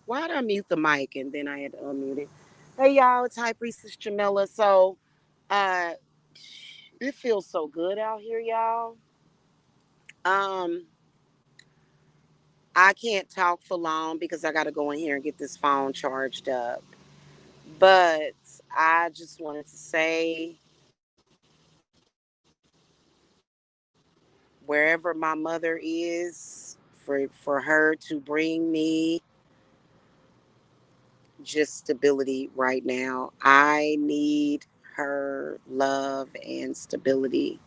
Why did I mute the mic and then I had to unmute it? Hey y'all, it's High Priestess Jamila. So uh it feels so good out here, y'all. Um I can't talk for long because I gotta go in here and get this phone charged up. But I just wanted to say wherever my mother is, for her to bring me just stability right now. I need her love and stability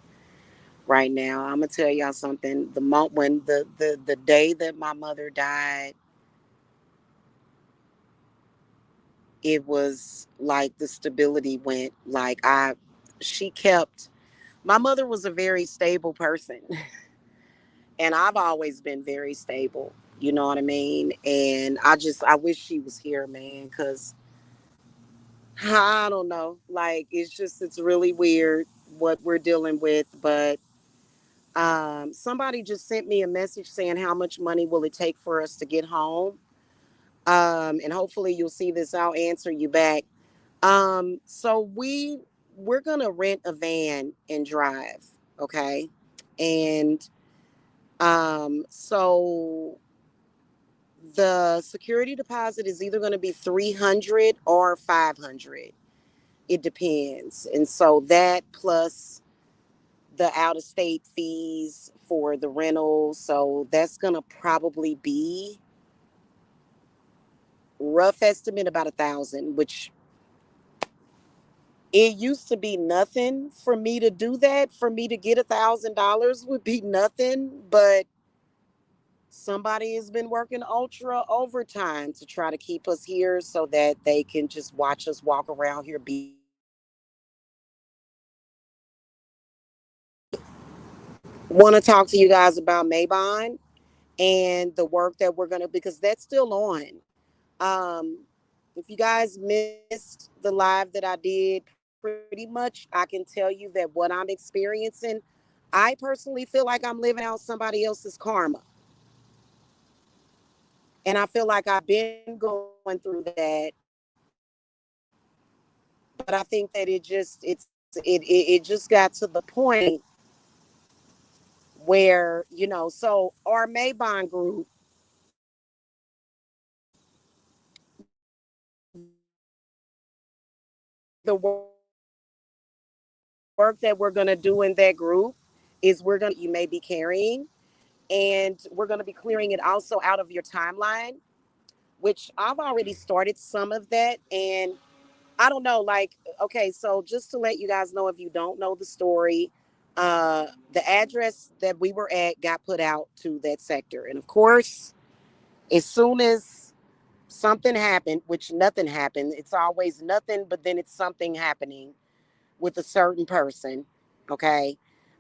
right now. I'm gonna tell y'all something. The moment when the day that my mother died, it was like the stability went. She kept. My mother was a very stable person, and I've always been very stable. You know what I mean? And I wish she was here, man, because I don't know. Like it's really weird what we're dealing with, but somebody just sent me a message saying how much money will it take for us to get home. And hopefully you'll see this. I'll answer you back. So we're gonna rent a van and drive, okay? And so the security deposit is either gonna be 300 or 500. It depends. And so that plus the out of state fees for the rental. So that's going to probably be rough estimate about 1,000, which it used to be nothing for me to do that. For me to get $1,000 would be nothing, but somebody has been working ultra overtime to try to keep us here so that they can just watch us walk around here be want to talk to you guys about Mabon and the work that we're going to because that's still on. If you guys missed the live that I did, pretty much I can tell you that what I'm experiencing, I personally feel like I'm living out somebody else's karma. And I feel like I've been going through that. But I think that it just got to the point where, so our Mabon group, the work that we're going to do in that group is we're going to clear out everything that you may be carrying, and we're going to be clearing it also out of your timeline, which I've already started some of that. And I don't know, like, okay, so just to let you guys know, if you don't know the story, the address that we were at got put out to that sector. And of course, as soon as something happened, which nothing happened, it's always nothing, but then it's something happening with a certain person. Okay.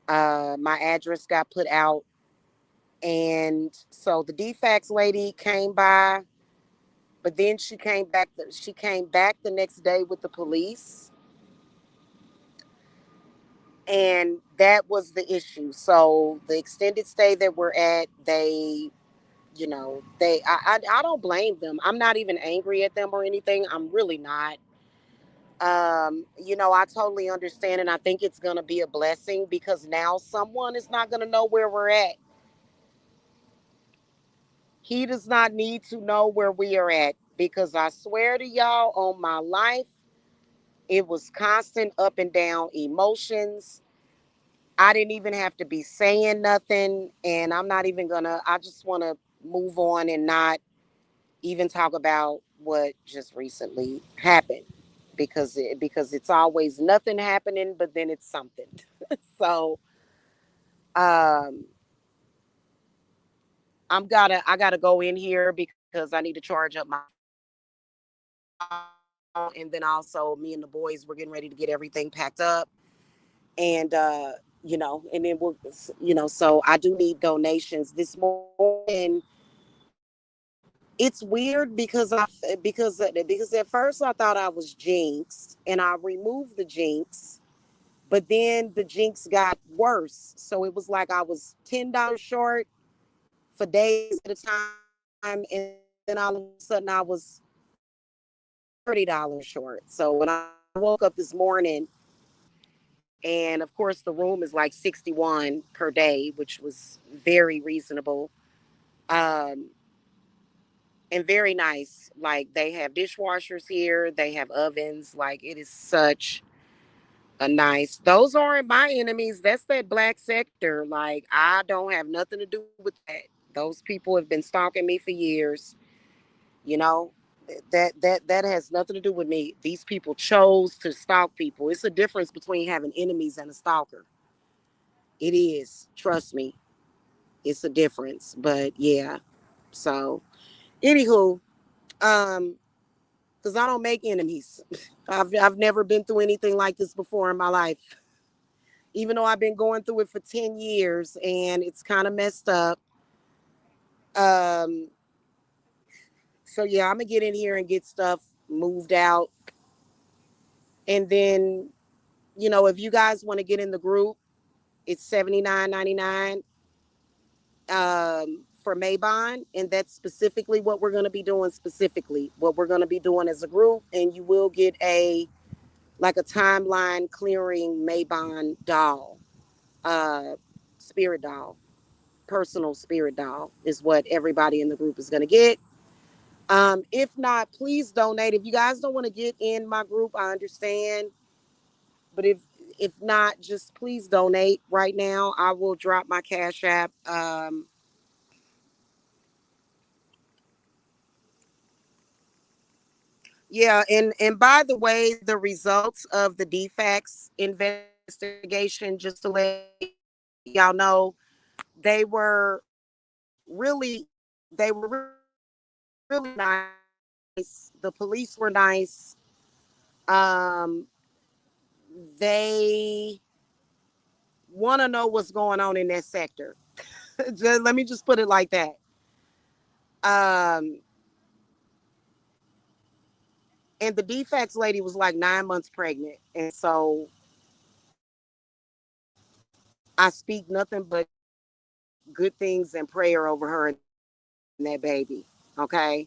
My address got put out. And so the DFAX lady came by, but then she came back the next day with the police, and that was the issue. So the extended stay that we're at, I don't blame them. I'm not even angry at them or anything. I'm really not. I totally understand, and I think it's gonna be a blessing because now someone is not gonna know where we're at. He does not need to know where we are at because I swear to y'all on my life, it was constant up and down emotions. I didn't even have to be saying nothing, and I'm not even gonna. I just want to move on and not even talk about what just recently happened because it's always nothing happening, but then it's something. So um, I gotta go in here because I need to charge up my phone, and then also me and the boys we're getting ready to get everything packed up, and and then so I do need donations this morning. It's weird because at first I thought I was jinxed and I removed the jinx, but then the jinx got worse. So it was like I was $10 short for days at a time, and then then all of a sudden I was $30 short. So when I woke up this morning, and of course the room is like 61 per day, which was very reasonable. Um, and very nice. Like they have dishwashers here, they have ovens. Like it is such a nice. Those aren't my enemies. That's that black sector. Like I don't have nothing to do with that. Those people have been stalking me for years. You know, that has nothing to do with me. These people chose to stalk people. It's a difference between having enemies and a stalker. It is. Trust me. It's a difference. But yeah. So anywho, um, because I don't make enemies. I've never been through anything like this before in my life. Even though I've been going through it for 10 years and it's kind of messed up. Um, so yeah, I'm gonna get in here and get stuff moved out. And then, if you guys want to get in the group, it's $79.99 for Mabon. And that's specifically what we're gonna be doing, specifically what we're gonna be doing as a group. And you will get a timeline clearing Mabon doll, uh, spirit doll, personal spirit doll is what everybody in the group is going to get. If not, please donate. If you guys don't want to get in my group, I understand. But if not, just please donate right now. I will drop my Cash App. Yeah, and by the way, the results of the defects investigation, just to let y'all know, they were really they were really nice. The police were nice. They want to know what's going on in that sector. Let me just put it like that. Um, and the defects lady was like 9 months pregnant, and so I speak nothing but good things and prayer over her and that baby. Okay.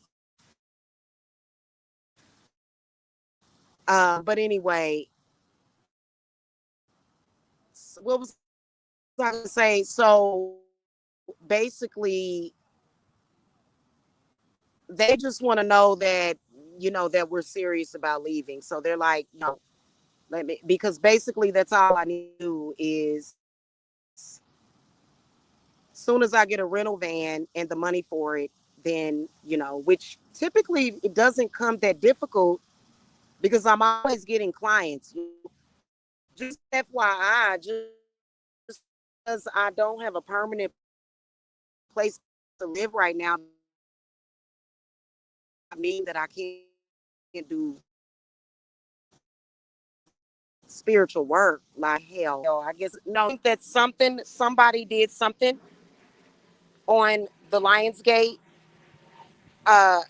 But anyway, what was I going to say? So basically, they just want to know that we're serious about leaving. So they're like, let me, because basically that's all I need to do is, soon as I get a rental van and the money for it, then, which typically it doesn't come that difficult because I'm always getting clients. Just FYI, just because I don't have a permanent place to live right now does not mean that I can't do spiritual work. Like hell, I guess no. I think that somebody did something on the Lionsgate, uh,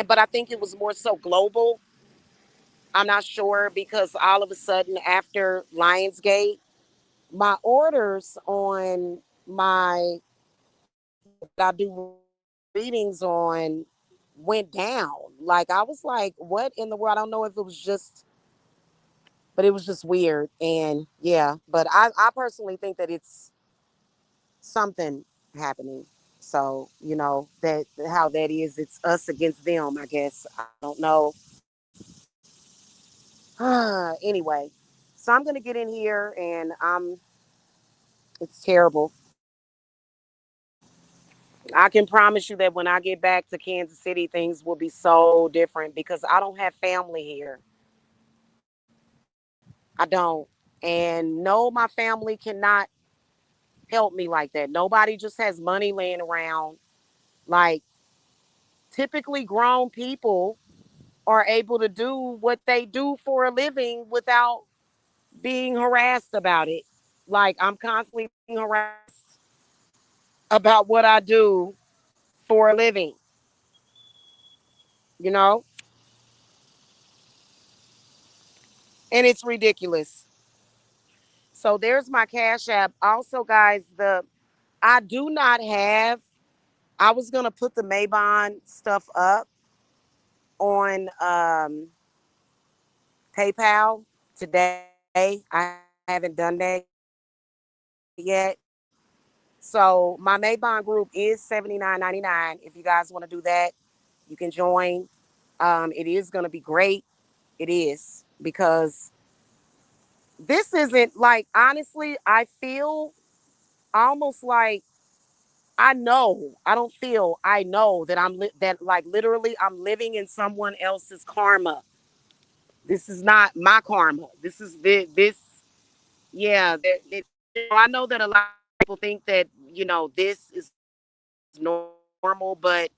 but I think it was more so global. I'm not sure because all of a sudden after Lionsgate, my orders on my that I do readings on went down. Like I was like, what in the world? I don't know if it was just, but it was just weird. And yeah, but I personally think that it's something happening. So, that how that is, it's us against them, I guess. I don't know. Anyway, so I'm gonna get in here and it's terrible. I can promise you that when I get back to Kansas City, things will be so different because I don't have family here. I don't. And no, my family cannot help me like that. Nobody just has money laying around. Like, typically, grown people are able to do what they do for a living without being harassed about it. Like, I'm constantly being harassed about what I do for a living, you know? And it's ridiculous. So there's my Cash App. Also, guys, the I do not have I was gonna put the Mabon stuff up on PayPal today. I haven't done that yet. So my Mabon group is $79.99. If you guys want to do that, you can join. It is gonna be great. It is because this isn't like, honestly, I feel almost like I know that that like literally I'm living in someone else's karma. This is not my karma. This is this yeah, I know that a lot of people think that, this is normal, but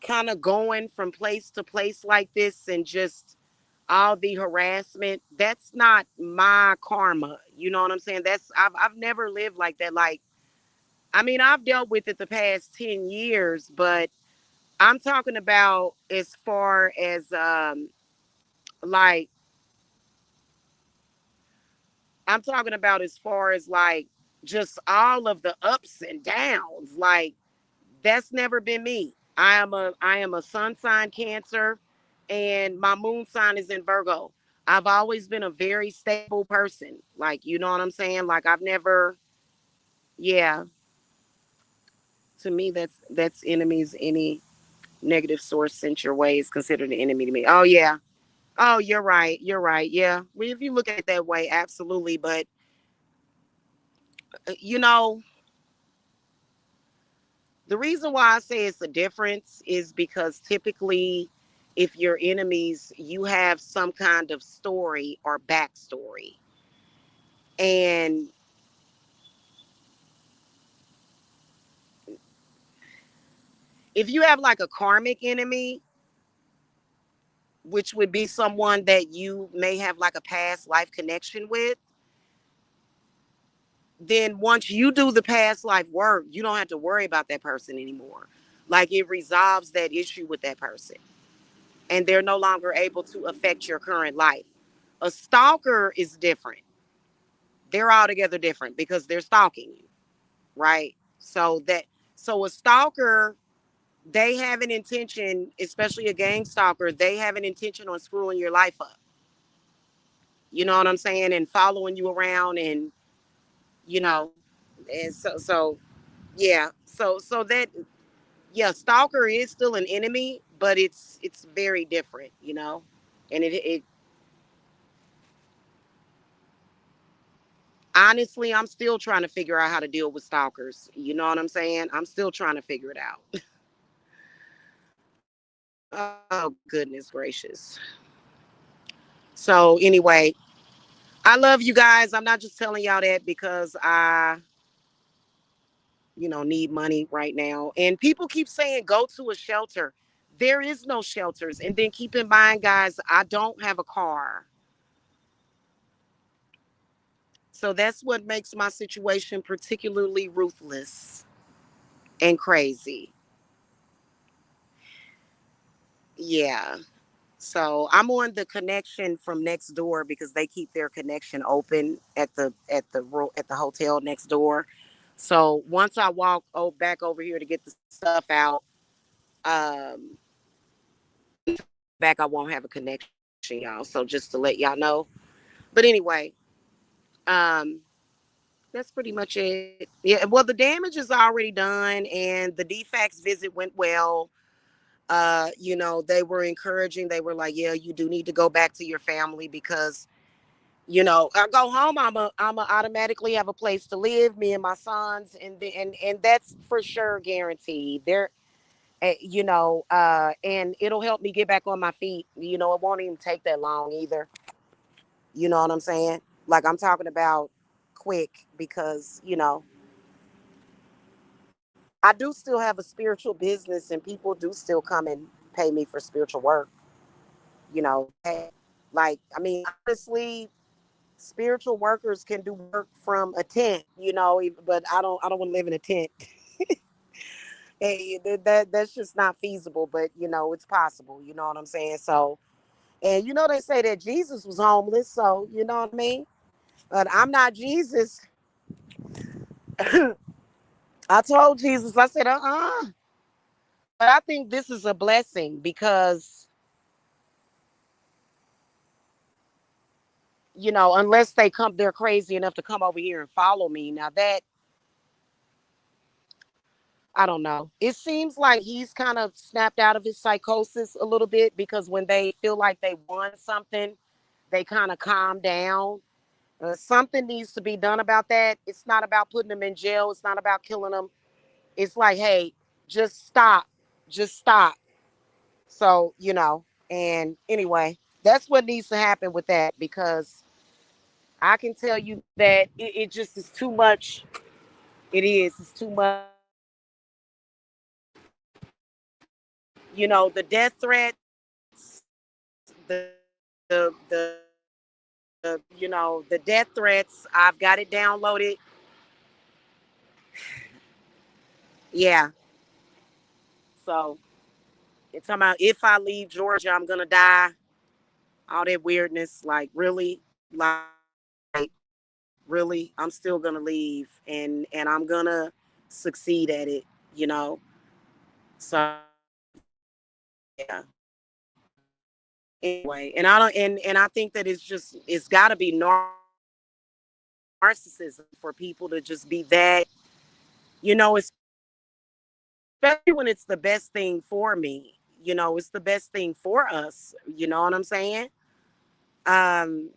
kind of going from place to place like this and just all the harassment, that's not my karma. You know what I'm saying? I've never lived like that. Like, I mean, I've dealt with it the past 10 years, but I'm talking about as far as like I'm talking about as far as like just all of the ups and downs. Like, that's never been me. I am a sun sign Cancer, and my moon sign is in Virgo. I've always been a very stable person. Like, you know what I'm saying? Like, I've never, yeah. To me, that's enemies. Any negative source sent your way is considered an enemy to me. Oh yeah. Oh, you're right. You're right. Yeah. Well, if you look at it that way, absolutely. But you know, the reason why I say it's a difference is because typically, if you're enemies, you have some kind of story or backstory. And if you have like a karmic enemy, which would be someone that you may have like a past life connection with, then once you do the past life work, you don't have to worry about that person anymore. Like, it resolves that issue with that person, and they're no longer able to affect your current life. A stalker is different. They're altogether different because they're stalking you, right? So a stalker, they have an intention, especially a gang stalker, they have an intention on screwing your life up. You know what I'm saying? And following you around, and you know, and so yeah. So that, yeah, stalker is still an enemy, but it's very different. And it honestly, I'm still trying to figure out how to deal with stalkers. You know what I'm saying? I'm still trying to figure it out. Oh, goodness gracious. So anyway, I love you guys. I'm not just telling y'all that because I, need money right now. And people keep saying go to a shelter. There is no shelters. And then keep in mind, guys, I don't have a car. So that's what makes my situation particularly ruthless and crazy. Yeah. So I'm on the connection from next door because they keep their connection open at the hotel next door. So once I walk back over here to get the stuff out, um, back I won't have a connection, y'all. So just to let y'all know. But anyway, um, that's pretty much it. Yeah. Well, the damage is already done, and the DFAX visit went well. They were encouraging. They were like, yeah, you do need to go back to your family because, I go home, I'm a automatically have a place to live, me and my sons, and that's for sure guaranteed. And it'll help me get back on my feet. It won't even take that long either. You know what I'm saying? Like, I'm talking about quick because, I do still have a spiritual business and people do still come and pay me for spiritual work. That, like, I mean, honestly, spiritual workers can do work from a tent, but I don't want to live in a tent. Hey, that's just not feasible, but it's possible. You know what I'm saying? So, and they say that Jesus was homeless, so you know what I mean. But I'm not Jesus. I told Jesus, I said, But I think this is a blessing because, unless they're crazy enough to come over here and follow me. Now that, I don't know. It seems like he's kind of snapped out of his psychosis a little bit because when they feel like they won something, they kind of calm down. Something needs to be done about that. It's not about putting them in jail. It's not about killing them. It's like, hey, just stop. Just stop. So, and anyway, that's what needs to happen with that because I can tell you that it just is too much. It is. It's too much. The death threats, the death threats. I've got it downloaded. Yeah. So it's talking about if I leave Georgia, I'm gonna die. All that weirdness. Like really, really, I'm still gonna leave, and I'm gonna succeed at it. You know. So yeah. Anyway, and I don't, and I think that it's got to be narcissism for people to just be that. Especially when it's the best thing for me. It's the best thing for us. You know what I'm saying? Um,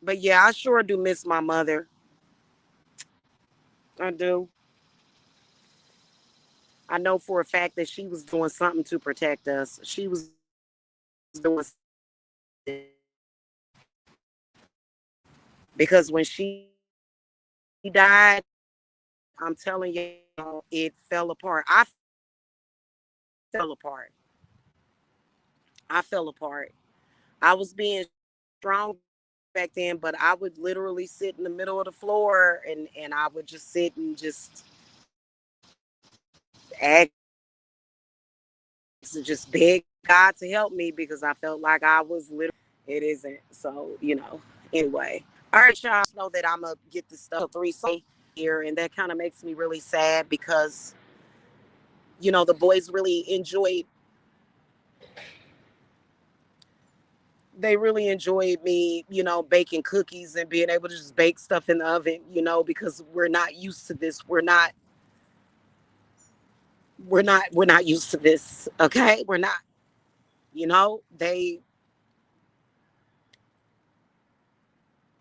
but yeah, I sure do miss my mother. I do. I know for a fact that she was doing something to protect us. She was doing because when she died, I'm telling you, it fell apart. I fell apart. I fell apart. I was being strong back then, but I would literally sit in the middle of the floor and I would just sit and just ask and just beg God to help me because I felt like I was literally. It isn't. So, anyway. All right, y'all know that I'm going to get this stuff 3 here, and that kind of makes me really sad because, the boys really enjoyed. They really enjoyed me, baking cookies and being able to just bake stuff in the oven, because we're not used to this. We're not used to this. Okay. We're not, they,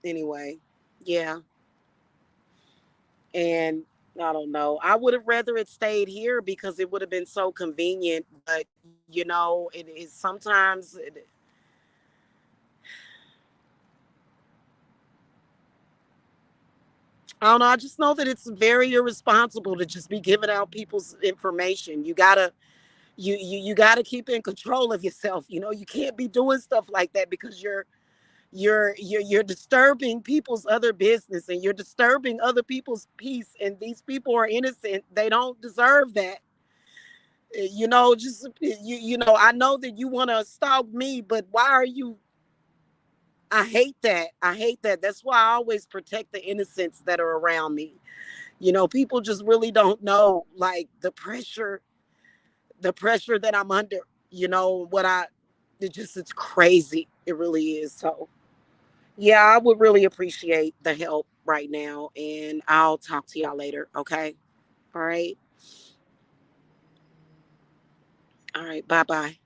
anyway. Yeah. And I don't know. I would have rather it stayed here because it would have been so convenient. But, it is sometimes, I don't know. I just know that it's very irresponsible to just be giving out people's information. You gotta keep in control of yourself. You can't be doing stuff like that because you're disturbing people's other business and you're disturbing other people's peace. And these people are innocent. They don't deserve that. Just I know that you want to stalk me, but why are you? I hate that. I hate that. That's why I always protect the innocents that are around me. People just really don't know like the pressure that I'm under. What it's crazy. It really is. So yeah, I would really appreciate the help right now, and I'll talk to y'all later. Okay. All right. All right. Bye bye.